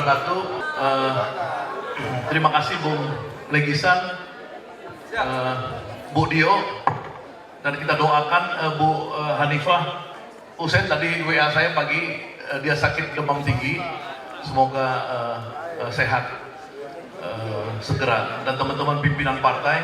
wabarakatuh. Terima kasih Bung Legisan, Bu Dio, dan kita doakan Bu Hanifah. Usain tadi WA saya pagi, dia sakit demam tinggi, semoga sehat segera. Dan teman-teman pimpinan partai,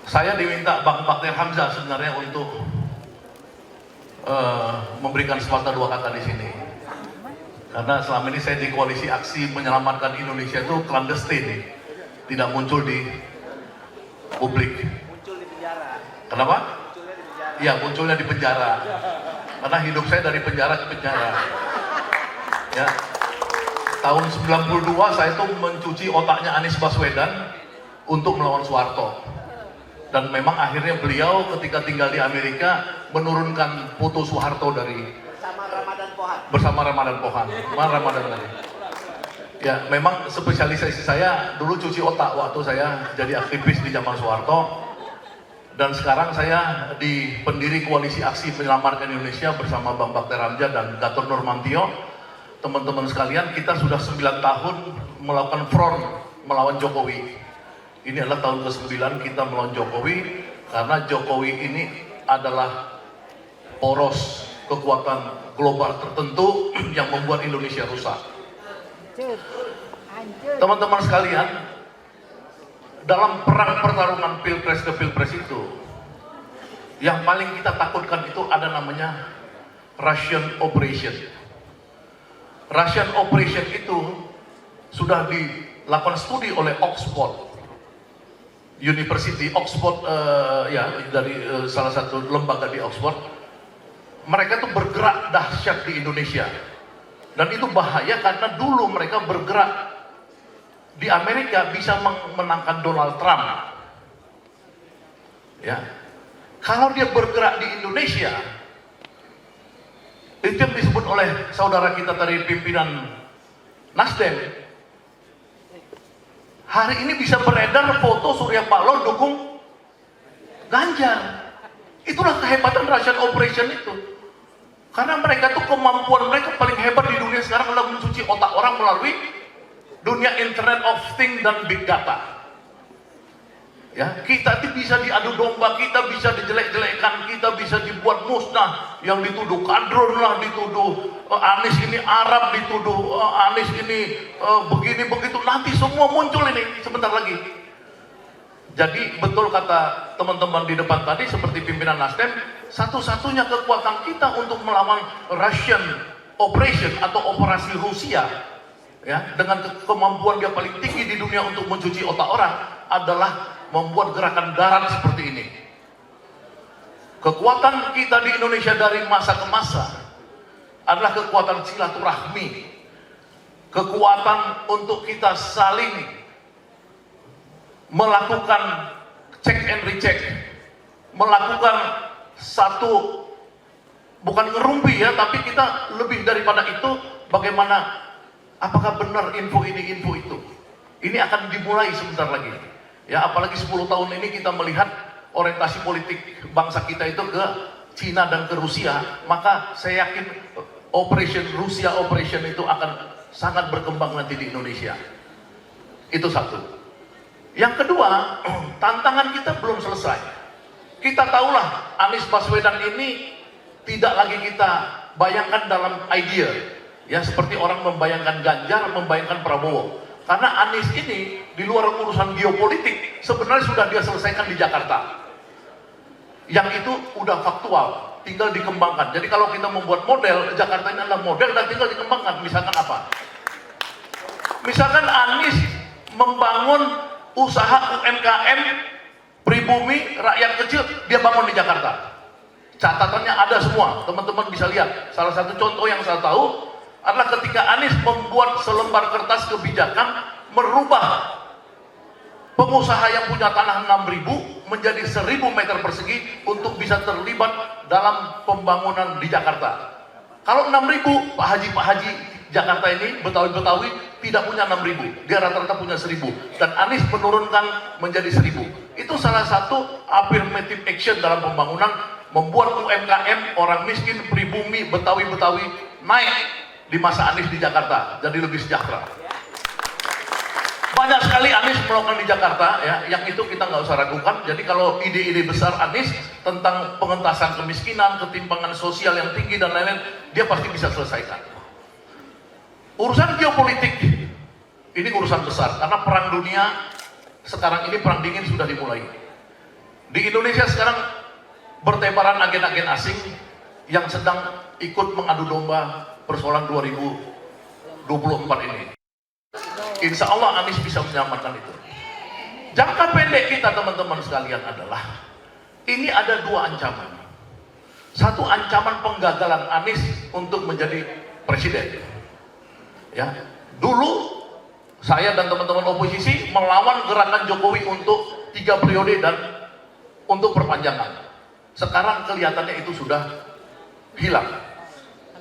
saya diminta Bang Baktir Hamzah sebenarnya untuk memberikan sepatah dua kata di sini. Karena selama ini saya di koalisi aksi menyelamatkan Indonesia itu clandestine, tidak muncul di publik. Muncul di penjara. Kenapa? Munculnya di penjara. Iya, munculnya di penjara. Karena hidup saya dari penjara ke penjara. Ya. Tahun 92 saya tuh mencuci otaknya Anies Baswedan untuk melawan Soeharto. Dan memang akhirnya beliau ketika tinggal di Amerika menurunkan foto Soeharto dari bersama Ramadan Pohan. Ramadan tadi. Ya, memang spesialisasi saya dulu cuci otak waktu saya jadi aktivis di zaman Soeharto. Dan sekarang saya di pendiri koalisi aksi menyelamatkan Indonesia bersama Bang Baktir Hamzah dan Gatot Nurmantio. Teman-teman sekalian, kita sudah 9 tahun melakukan front melawan Jokowi. Ini adalah tahun ke-9 kita melawan Jokowi, karena Jokowi ini adalah poros kekuatan global tertentu yang membuat Indonesia rusak. Teman-teman sekalian, dalam perang pertarungan pilpres ke pilpres itu, yang paling kita takutkan itu ada namanya Russian Operation. Russian Operation itu sudah dilakukan studi oleh Oxford University, Oxford dari salah satu lembaga di Oxford. Mereka tuh bergerak dahsyat di Indonesia, dan itu bahaya karena dulu mereka bergerak di Amerika bisa memenangkan Donald Trump. Ya, kalau dia bergerak di Indonesia, itu yang disebut oleh saudara kita tadi pimpinan Nasdem. Hari ini bisa beredar foto Surya Paloh dukung Ganjar. Itulah kehebatan Russian Operation itu. Karena mereka tuh kemampuan mereka paling hebat di dunia sekarang adalah mencuci otak orang melalui dunia Internet of Things dan Big Data. Ya, kita itu bisa diadu domba, kita bisa dijelek-jelekkan, kita bisa dibuat musnah. Yang dituduh kadrun lah, dituduh Anies ini Arab, dituduh Anies ini begini begitu. Nanti semua muncul ini sebentar lagi. Jadi betul kata teman-teman di depan tadi, seperti pimpinan Nasdem, satu-satunya kekuatan kita untuk melawan Russian Operation atau operasi Rusia, ya, dengan kemampuan dia paling tinggi di dunia untuk mencuci otak orang, adalah membuat gerakan darat seperti ini. Kekuatan kita di Indonesia dari masa ke masa adalah kekuatan silaturahmi, kekuatan untuk kita saling melakukan check and recheck, melakukan satu, bukan ngerumpi ya, tapi kita lebih daripada itu, bagaimana, apakah benar info ini, info itu. Ini akan dimulai sebentar lagi. Ya, apalagi 10 tahun ini kita melihat orientasi politik bangsa kita itu ke Cina dan ke Rusia, maka saya yakin Operation Rusia Operation itu akan sangat berkembang nanti di Indonesia. Itu satu. Yang kedua, tantangan kita belum selesai. Kita tahulah Anies Baswedan ini tidak lagi kita bayangkan dalam idea, ya, seperti orang membayangkan Ganjar, membayangkan Prabowo. Karena Anies ini di luar urusan geopolitik sebenarnya sudah dia selesaikan di Jakarta. Yang itu udah faktual, tinggal dikembangkan. Jadi kalau kita membuat model, Jakarta ini adalah model dan tinggal dikembangkan. Misalkan apa? Misalkan Anies membangun usaha UMKM pribumi rakyat kecil, dia bangun di Jakarta. Catatannya ada semua, teman-teman bisa lihat. Salah satu contoh yang saya tahu adalah ketika Anies membuat selembar kertas kebijakan merubah pengusaha yang punya tanah 6.000 menjadi 1.000 meter persegi untuk bisa terlibat dalam pembangunan di Jakarta. Kalau 6.000, Pak Haji Jakarta ini, Betawi-Betawi tidak punya 6.000, dia rata-rata punya 1.000, dan Anies menurunkan menjadi 1.000. Itu salah satu affirmative action dalam pembangunan, membuat UMKM, orang miskin, pribumi, Betawi-Betawi naik di masa Anies di Jakarta, jadi lebih sejahtera. Banyak sekali Anies melakukan di Jakarta, ya, yang itu kita nggak usah ragukan. Jadi kalau ide-ide besar Anies tentang pengentasan kemiskinan, ketimpangan sosial yang tinggi dan lain-lain, dia pasti bisa selesaikan. Urusan geopolitik, ini urusan besar, karena perang dunia sekarang ini, perang dingin sudah dimulai. Di Indonesia sekarang bertebaran agen-agen asing yang sedang ikut mengadu domba persoalan 2024 ini. Insya Allah Anies bisa menyelamatkan itu. Jangka pendek kita teman-teman sekalian adalah, ini ada dua ancaman. Satu, ancaman penggagalan Anies untuk menjadi presiden. Ya, dulu saya dan teman-teman oposisi melawan gerakan Jokowi untuk 3 periode dan untuk perpanjangan. Sekarang kelihatannya itu sudah hilang.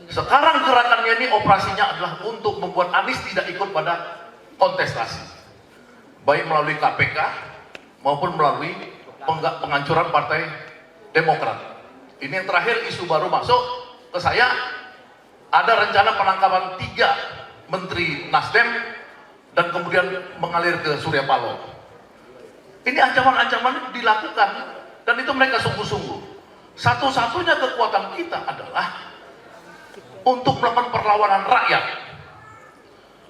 Sekarang gerakannya ini, operasinya adalah untuk membuat Anies tidak ikut pada kontestasi, baik melalui KPK maupun melalui penghancuran Partai Demokrat. Ini yang terakhir, isu baru masuk ke saya, ada rencana penangkapan 3 menteri Nasdem dan kemudian mengalir ke Surya Paloh. Ini ancaman-ancaman dilakukan dan itu mereka sungguh-sungguh. Satu-satunya kekuatan kita adalah untuk melakukan perlawanan rakyat.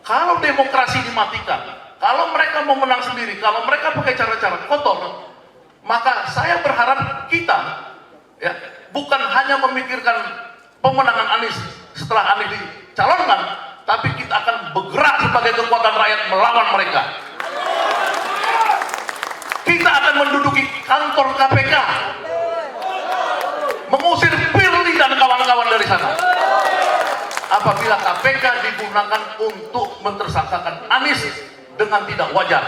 Kalau demokrasi dimatikan, kalau mereka mau menang sendiri, kalau mereka pakai cara-cara kotor, maka saya berharap kita, ya, bukan hanya memikirkan pemenangan Anies setelah Anies dicalonkan, tapi kita akan bergerak sebagai kekuatan rakyat melawan mereka. Kita akan menduduki kantor KPK, mengusir Firly dan kawan-kawan dari sana. Apabila KPK digunakan untuk mentersangkakan Anies dengan tidak wajar,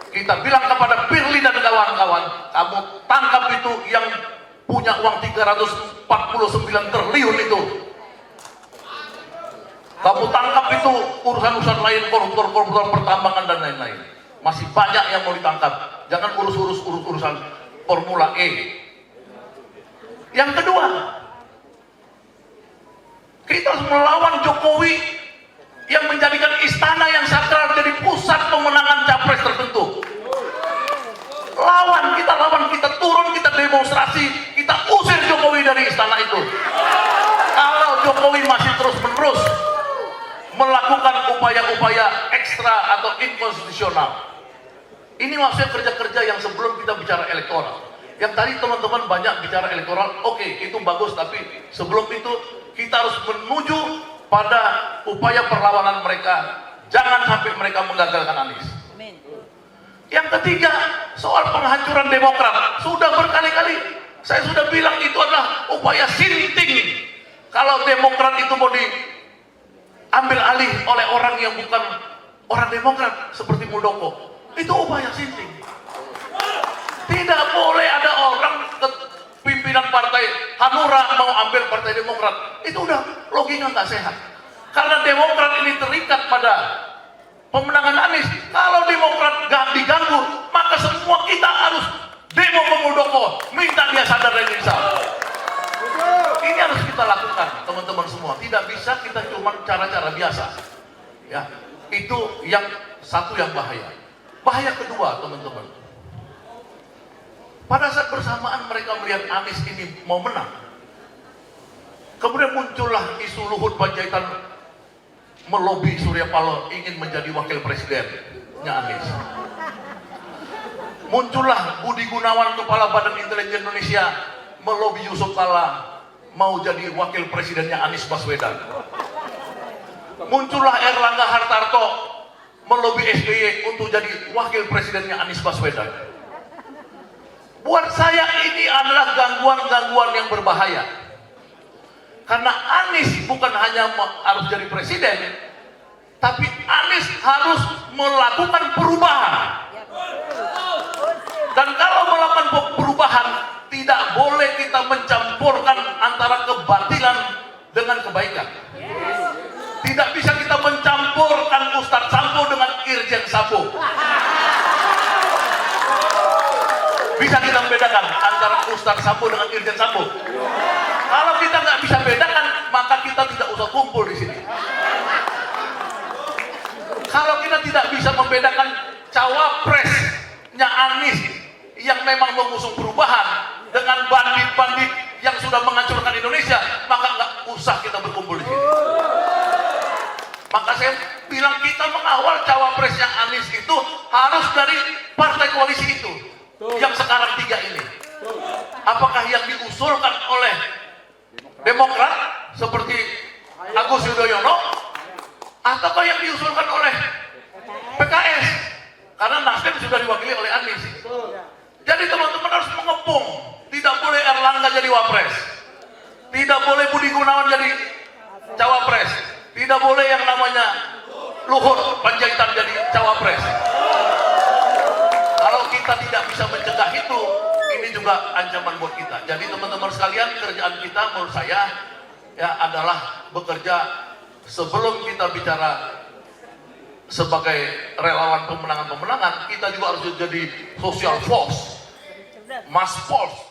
kita bilang kepada Firly dan kawan-kawan, kamu tangkap itu yang punya uang 349 triliun itu. Kamu tangkap itu urusan-urusan lain, koruptor-koruptor pertambangan dan lain-lain. Masih banyak yang mau ditangkap. Jangan urusan Formula E. Yang kedua, kita harus melawan Jokowi yang menjadikan istana yang sakral jadi pusat pemenangan capres tertentu. Kita lawan, kita turun, kita demonstrasi, kita usir Jokowi dari istana itu. Kalau Jokowi masih terus-menerus melakukan upaya-upaya ekstra atau inkonstitusional, ini maksudnya kerja-kerja yang sebelum kita bicara elektoral. Yang tadi teman-teman banyak bicara elektoral, oke, itu bagus, tapi sebelum itu kita harus menuju pada upaya perlawanan mereka. Jangan sampai mereka menggagalkan Anies. Yang ketiga, soal penghancuran Demokrat. Sudah berkali-kali saya sudah bilang itu adalah upaya sinting. Kalau Demokrat itu mau diambil alih oleh orang yang bukan orang Demokrat seperti Muldoko, itu upaya sinting. Tidak boleh ada orang pimpinan partai Hanura mau ambil partai Demokrat. Itu udah logika nggak sehat. Karena Demokrat ini terikat pada pemenangan Anies. Kalau Demokrat nggak diganggu, maka semua kita harus demo ke Muldoko, minta dia sadar dan insaf. Ini harus kita lakukan, teman-teman semua. Tidak bisa kita cuma cara-cara biasa. Ya, itu yang satu yang bahaya. Bahaya kedua, teman-teman. Pada saat bersamaan mereka melihat Anies ini mau menang, kemudian muncullah isu Luhut Panjaitan melobi Surya Paloh ingin menjadi wakil presidennya Anies. Muncullah Budi Gunawan, Kepala Badan Intelijen Indonesia, melobi Yusuf Kalla mau jadi wakil presidennya Anies Baswedan. Muncullah Erlangga Hartarto melobi SBY untuk jadi wakil presidennya Anies Baswedan. Buat saya ini adalah gangguan-gangguan yang berbahaya. Karena Anies bukan hanya harus jadi presiden, tapi Anies harus melakukan perubahan. Dan kalau melakukan perubahan, tidak boleh kita mencampurkan antara kebatilan dengan kebaikan. Tidak bisa kita mencampurkan Ustadz Sambo dengan Irjen Sambo. Bisa kita membedakan antara Ustadz Sambo dengan Irjen Sambo? Kalau kita nggak bisa bedakan, maka kita tidak usah kumpul di sini. membedakan cawapresnya Anies yang memang mengusung perubahan dengan bandit-bandit yang sudah menghancurkan Indonesia, maka nggak usah kita berkumpul di sini. Maka saya bilang kita mengawal cawapresnya Anies itu harus dari partai koalisi itu, yang sekarang 3 ini. Apakah yang diusulkan oleh Demokrat seperti Agus Yudhoyono, ataukah yang diusulkan oleh PKS? Karena Nasdem sudah diwakili oleh Anies. Jadi teman-teman harus mengepung. Tidak boleh Erlangga jadi wapres, tidak boleh Budi Gunawan jadi cawapres, tidak boleh yang namanya Luhut Panjaitan jadi cawapres. Kalau kita tidak bisa mencegah itu, ini juga ancaman buat kita. Jadi teman-teman sekalian, kerjaan kita menurut saya ya adalah bekerja sebelum kita bicara sebagai relawan pemenangan-pemenangan, kita juga harus jadi social force, mass force.